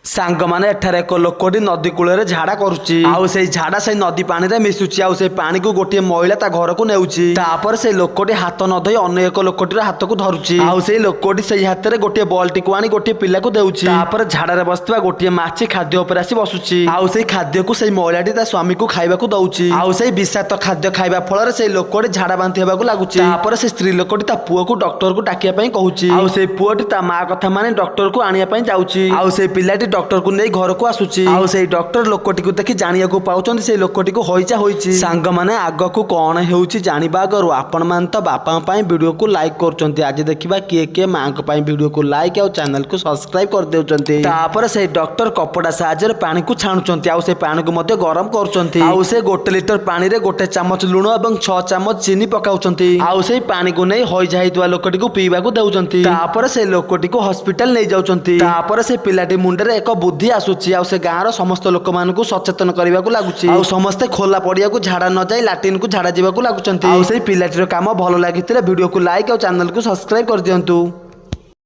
सांगमाने एठारे एक लोकटी नदी कूल झाड़ा करुच्ची आउ से झाड़ा से नदी पानी रे मिशुची आउ से पानी को गोटे महिला ता घर को नेउची तापर से लोकटी हाथ न धोई अन्य एक लोकटीर हाथ को धरुची आउ से लोकटी से हाथ रे गोटे बाल्टी को आनी गोटे पिला को देउची तापर झाड़ा रे बसवा गोटे माछी खाद्य ऊपर आसी बसुची आउ से खाद्य को से महिलाटी ता स्वामी को खाइबा को दउची आउ से विषाक्त खाद्य खाइबा फल से लोकटी झाड़ा बांति हेबा को लागुची तापर से स्त्री लोकटी ता पुओ को डॉक्टर को डाकिया पई कहूची आउ से पुओटी ता मां कथा माने डॉक्टर को आनिया पई जाउची आउ से पिलाटी डॉक्टर को नहीं घर को आसुची आउ से डॉक्टर लोकटी को देखि जानिया को पाउचंदी से लोकटी को होइचा होइची सांग माने आग को कोन हेउची जानिबा गरु आपण मान तो बापा पई वीडियो को लाइक करचंती आज देखिबा के मां को पई वीडियो को लाइक और चैनल को सब्सक्राइब कर देउचंती तापर से डॉक्टर कपड़ा साहाय्य पानी को छाणुचंती आउ से पानी को मध्य गरम करचंती आउ से 1 लीटर पानी रे 1 चम्मच लूण एवं 6 चम्मच चीनी पकाउचंती आउ से पानी को नै होई जाइतवा लोकटी को पीबा को देउचंती तापर से लोकटी को हॉस्पिटल नै जाउचंती तापर से पिलाटी मुंडे रे एक बुद्धि आसुची आउ से गाँव समस्त लोक मान को सचेतन करने को लगुच समस्ते खोला पड़िया को झाड़ा न जाए लाट्रिन को झाड़ा जावाक लगुच पिलाटीर काम भल लगी वीडियो को लाइक और चैनल को सब्सक्राइब कर दियंतु।